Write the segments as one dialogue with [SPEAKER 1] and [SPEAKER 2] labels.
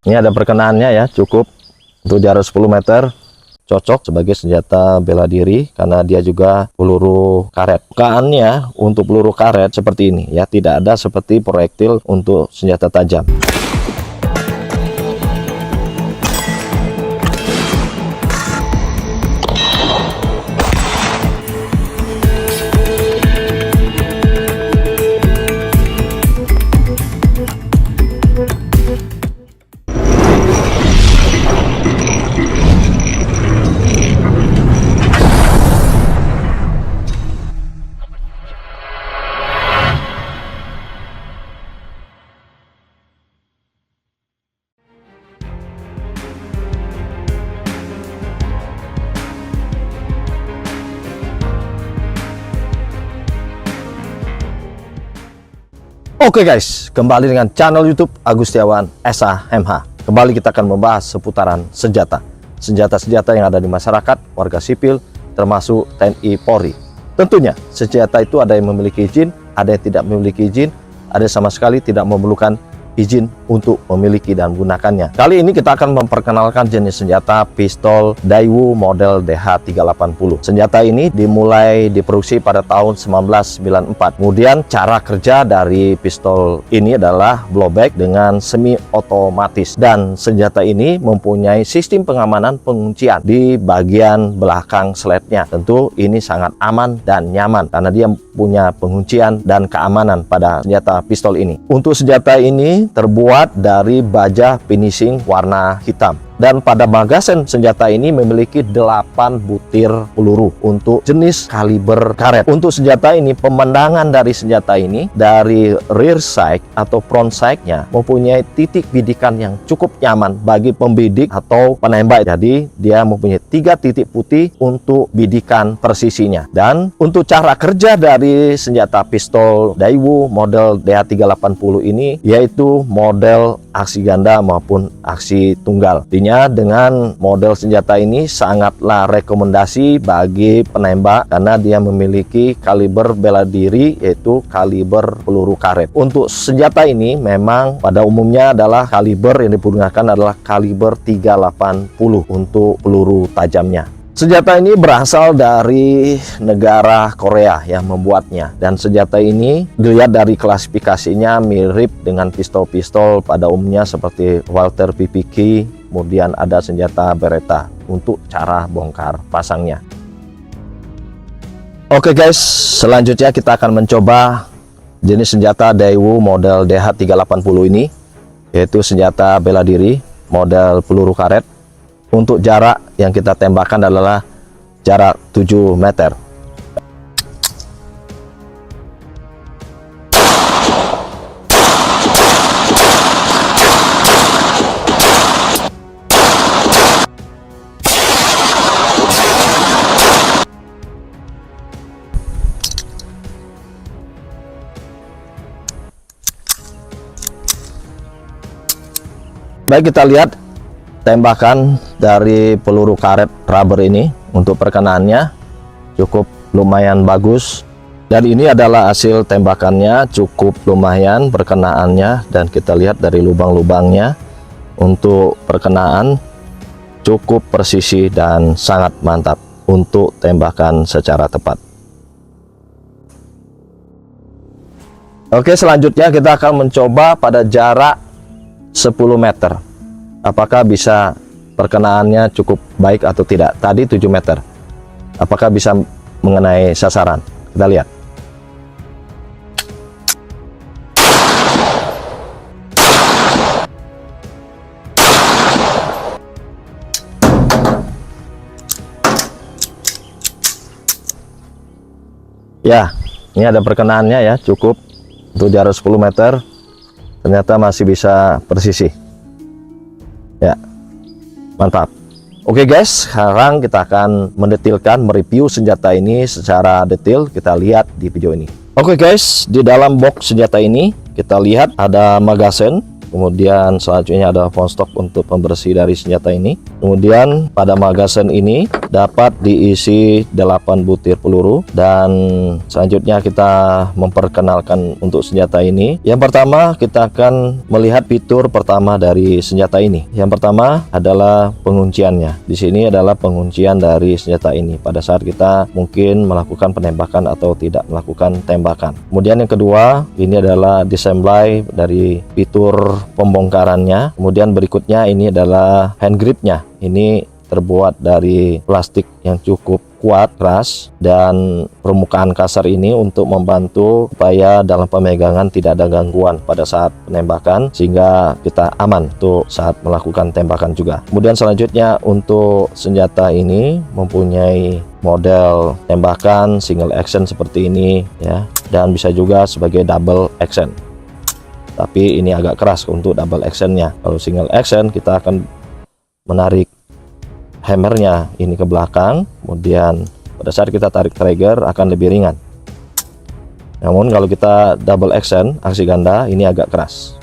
[SPEAKER 1] Ini ada perkenaannya ya, cukup untuk jarak 10 meter, cocok sebagai senjata bela diri karena dia juga peluru karet. Bukaannya untuk peluru karet seperti ini ya, tidak ada seperti proyektil untuk senjata tajam. Oke guys, kembali dengan channel YouTube Agustiawan SHMH. Kembali kita akan membahas seputaran senjata-senjata yang ada di masyarakat, warga sipil, termasuk TNI Polri. Tentunya senjata itu ada yang memiliki izin, ada yang tidak memiliki izin, ada sama sekali tidak memerlukan izin untuk memiliki dan menggunakannya. Kali ini kita akan memperkenalkan jenis senjata pistol Daewoo model DH380. Senjata ini dimulai diproduksi pada tahun 1994. Kemudian cara kerja dari pistol ini adalah blowback dengan semi otomatis, dan senjata ini mempunyai sistem pengamanan penguncian di bagian belakang slednya. Tentu ini sangat aman dan nyaman karena dia punya penguncian dan keamanan pada senjata pistol ini. Untuk senjata ini terbuat dari baja finishing warna hitam, dan pada magasin senjata ini memiliki 8 butir peluru untuk jenis kaliber karet. Untuk senjata ini, pemandangan dari senjata ini dari rear sight atau front sight-nya mempunyai titik bidikan yang cukup nyaman bagi pembidik atau penembak. Jadi dia mempunyai 3 titik putih untuk bidikan presisinya. Dan untuk cara kerja dari senjata pistol Daewoo model DH380 ini yaitu model aksi ganda maupun aksi tunggal. Dengan model senjata ini sangatlah rekomendasi bagi penembak karena dia memiliki kaliber bela diri yaitu kaliber peluru karet. Untuk senjata ini memang pada umumnya adalah kaliber yang digunakan adalah kaliber 380 untuk peluru tajamnya. Senjata ini berasal dari negara Korea yang membuatnya, dan senjata ini dilihat dari klasifikasinya mirip dengan pistol-pistol pada umumnya seperti Walther PPK, kemudian ada senjata Beretta untuk cara bongkar pasangnya. Oke guys, selanjutnya kita akan mencoba jenis senjata Daewoo model DH380 ini, yaitu senjata bela diri model peluru karet. Untuk jarak yang kita tembakkan adalah jarak 7 meter. Baik, kita lihat tembakan dari peluru karet rubber ini. Untuk perkenaannya cukup lumayan bagus, dan ini adalah hasil tembakannya, cukup lumayan perkenaannya, dan kita lihat dari lubang-lubangnya. Untuk perkenaan cukup presisi dan sangat mantap untuk tembakan secara tepat. Oke, selanjutnya kita akan mencoba pada jarak 10 meter. Apakah bisa perkenaannya cukup baik atau tidak? Tadi 7 meter. Apakah bisa mengenai sasaran? Kita lihat. Ya, ini ada perkenaannya ya, cukup untuk jarak 10 meter. Ternyata masih bisa presisi. Ya, mantap. Oke guys, sekarang kita akan mendetilkan, mereview senjata ini secara detail. Kita lihat di video ini. Oke guys, di dalam box senjata ini kita lihat ada magasin Kemudian selanjutnya ada phone stock untuk pembersih dari senjata ini. Kemudian pada magazen ini dapat diisi 8 butir peluru. Dan selanjutnya kita memperkenalkan untuk senjata ini. Yang pertama kita akan melihat fitur pertama dari senjata ini. Yang pertama adalah pengunciannya. Di sini adalah penguncian dari senjata ini pada saat kita mungkin melakukan penembakan atau tidak melakukan tembakan. Kemudian yang kedua, ini adalah disassembly dari fitur pembongkarannya. Kemudian berikutnya ini adalah hand gripnya. Ini terbuat dari plastik yang cukup kuat, keras, dan permukaan kasar ini untuk membantu supaya dalam pemegangan tidak ada gangguan pada saat penembakan, sehingga kita aman untuk saat melakukan tembakan juga. Kemudian selanjutnya untuk senjata ini mempunyai model tembakan single action seperti ini ya, dan bisa juga sebagai double action. Tapi ini agak keras untuk double actionnya. Kalau single action kita akan menarik hammernya ini ke belakang, kemudian pada saat kita tarik trigger akan lebih ringan. Namun kalau kita double action aksi ganda ini agak keras.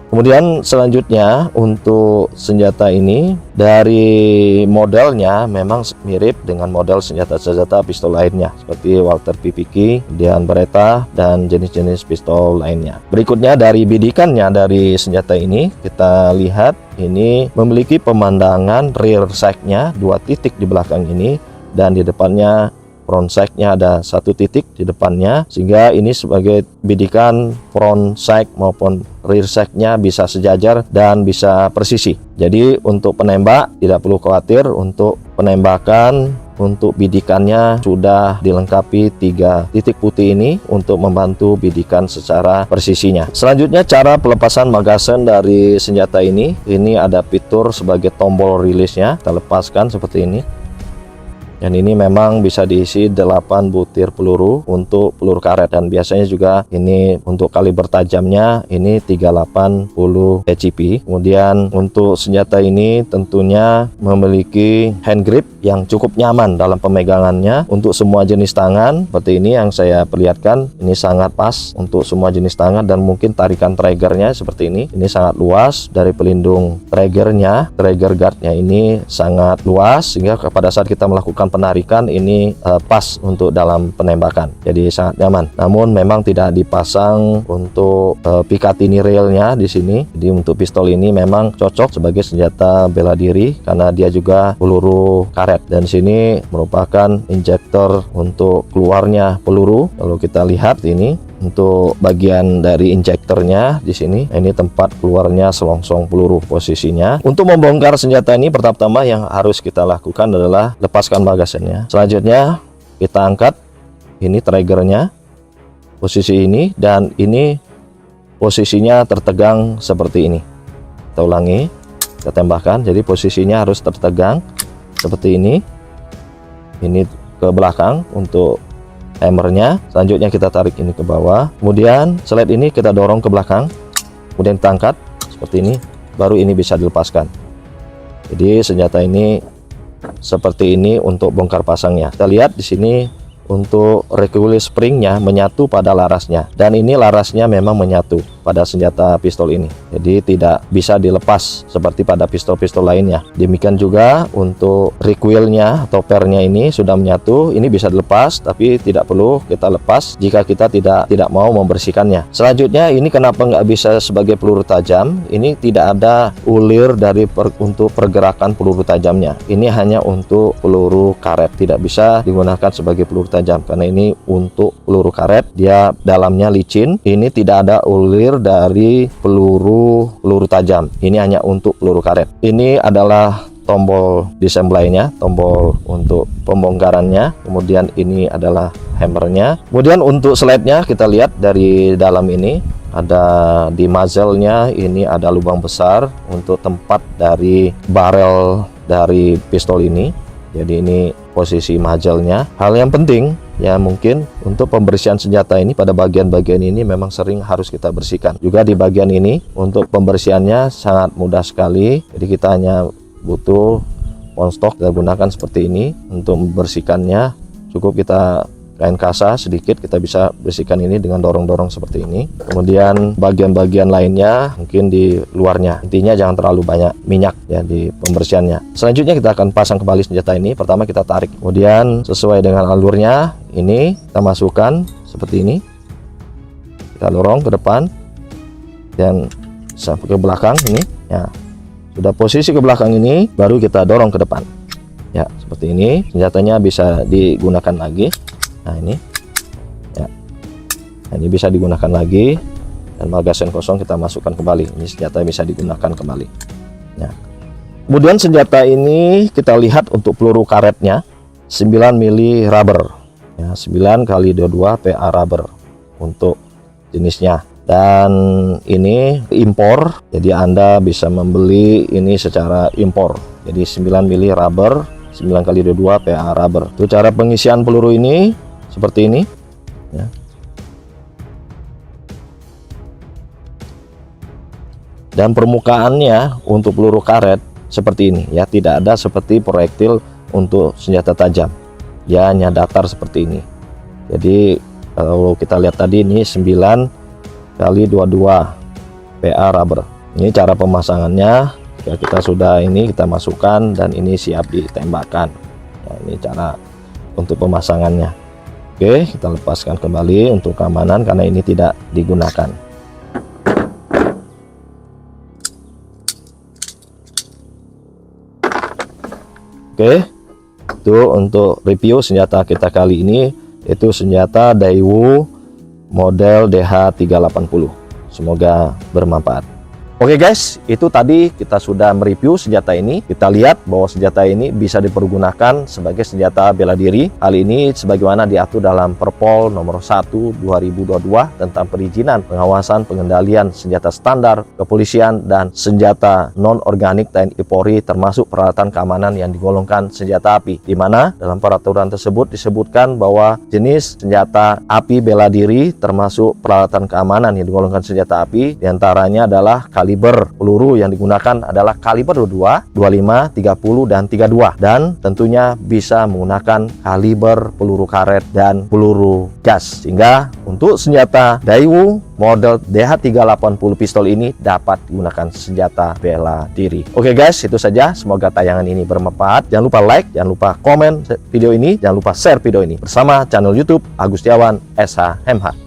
[SPEAKER 1] Kemudian selanjutnya untuk senjata ini dari modelnya memang mirip dengan model senjata-senjata pistol lainnya seperti Walther PPK, kemudian Beretta, dan jenis-jenis pistol lainnya. Berikutnya dari bidikannya dari senjata ini kita lihat ini memiliki pemandangan rear sight-nya 2 titik di belakang ini, dan di depannya front sight-nya ada 1 titik di depannya, sehingga ini sebagai bidikan front sight maupun rear sight-nya bisa sejajar dan bisa presisi. Jadi untuk penembak tidak perlu khawatir untuk penembakan. Untuk bidikannya sudah dilengkapi 3 titik putih ini untuk membantu bidikan secara presisinya. Selanjutnya cara pelepasan magazen dari senjata ini ada fitur sebagai tombol rilisnya. Kita lepaskan seperti ini. Dan ini memang bisa diisi 8 butir peluru untuk peluru karet, dan biasanya juga ini untuk kaliber tajamnya ini 380 HCP. Kemudian untuk senjata ini tentunya memiliki hand grip yang cukup nyaman dalam pemegangannya untuk semua jenis tangan. Seperti ini yang saya perlihatkan, ini sangat pas untuk semua jenis tangan, dan mungkin tarikan triggernya seperti ini sangat luas. Dari pelindung triggernya, trigger guardnya ini sangat luas, sehingga pada saat kita melakukan penarikan ini pas untuk dalam penembakan, jadi sangat nyaman. Namun memang tidak dipasang untuk Picatinny railnya di sini. Jadi untuk pistol ini memang cocok sebagai senjata bela diri karena dia juga peluru karet, dan sini merupakan injektor untuk keluarnya peluru. Kalau kita lihat ini untuk bagian dari injektornya di sini, ini tempat keluarnya selongsong peluru posisinya. Untuk membongkar senjata ini pertama-tama yang harus kita lakukan adalah lepaskan magazennya. Selanjutnya kita angkat ini triggernya posisi ini, dan ini posisinya tertegang seperti ini. Kita ulangi, kita tembakkan. Jadi posisinya harus tertegang seperti ini ke belakang untuk hammernya. Selanjutnya kita tarik ini ke bawah, kemudian slide ini kita dorong ke belakang, kemudian kita angkat seperti ini, baru ini bisa dilepaskan. Jadi senjata ini seperti ini untuk bongkar pasangnya. Kita lihat di sini untuk recoil springnya menyatu pada larasnya, dan ini larasnya memang menyatu pada senjata pistol ini, jadi tidak bisa dilepas seperti pada pistol-pistol lainnya. Demikian juga untuk recoilnya atau pernya ini sudah menyatu, ini bisa dilepas tapi tidak perlu kita lepas jika kita tidak mau membersihkannya. Selanjutnya ini kenapa nggak bisa sebagai peluru tajam, ini tidak ada ulir untuk pergerakan peluru tajamnya. Ini hanya untuk peluru karet, tidak bisa digunakan sebagai peluru tajam karena ini untuk peluru karet, dia dalamnya licin. Ini tidak ada ulir dari peluru tajam, ini hanya untuk peluru karet. Ini adalah tombol disassembly-nya, tombol untuk pembongkarannya. Kemudian ini adalah hammernya. Kemudian untuk slide-nya kita lihat dari dalam ini ada di muzzle-nya ini ada lubang besar untuk tempat dari barrel dari pistol ini. Jadi ini posisi muzzle-nya. Hal yang penting ya mungkin untuk pembersihan senjata ini pada bagian-bagian ini memang sering harus kita bersihkan. Juga di bagian ini untuk pembersihannya sangat mudah sekali. Jadi kita hanya butuh phone stock, kita gunakan seperti ini untuk membersihkannya. Cukup kita kain kasa sedikit, kita bisa bersihkan ini dengan dorong-dorong seperti ini. Kemudian bagian-bagian lainnya mungkin di luarnya, intinya jangan terlalu banyak minyak ya di pembersihannya. Selanjutnya kita akan pasang kembali senjata ini. Pertama kita tarik, kemudian sesuai dengan alurnya ini kita masukkan seperti ini, kita dorong ke depan dan sampai ke belakang ini ya. Sudah posisi ke belakang ini, baru kita dorong ke depan ya, seperti ini. Senjatanya bisa digunakan lagi. Nah ini ya, nah, ini bisa digunakan lagi, dan magasin kosong kita masukkan kembali. Ini senjata bisa digunakan kembali ya. Kemudian senjata ini kita lihat untuk peluru karetnya 9 mili rubber ya, 9x22 PA rubber untuk jenisnya. Dan ini impor, jadi Anda bisa membeli ini secara impor. Jadi 9 mili rubber, 9x22 PA rubber. Itu cara pengisian peluru ini seperti ini ya. Dan permukaannya untuk peluru karet seperti ini ya, tidak ada seperti proyektil untuk senjata tajam, dia hanya datar seperti ini. Jadi kalau kita lihat tadi ini 9x22 PA rubber. Ini cara pemasangannya. Jika kita sudah ini, kita masukkan dan ini siap ditembakkan. Nah, ini cara untuk pemasangannya. Oke, kita lepaskan kembali untuk keamanan karena ini tidak digunakan. Oke, itu untuk review senjata kita kali ini, itu senjata Daewoo model DH380. Semoga bermanfaat. Oke guys, itu tadi kita sudah mereview senjata ini. Kita lihat bahwa senjata ini bisa dipergunakan sebagai senjata bela diri. Hal ini sebagaimana diatur dalam Perpol nomor 1 2022 tentang perizinan, pengawasan, pengendalian senjata standar kepolisian dan senjata non-organik TNI Polri, termasuk peralatan keamanan yang digolongkan senjata api, di mana dalam peraturan tersebut disebutkan bahwa jenis senjata api bela diri termasuk peralatan keamanan yang digolongkan senjata api diantaranya adalah kaliber peluru yang digunakan adalah kaliber 22, 25, 30, dan 32, dan tentunya bisa menggunakan kaliber peluru karet dan peluru gas, sehingga untuk senjata Daewoo model DH380 pistol ini dapat digunakan senjata bela diri. Oke guys, itu saja. Semoga tayangan ini bermanfaat. Jangan lupa like, jangan lupa komen video ini, jangan lupa share video ini bersama channel YouTube Agustiawan SH MH.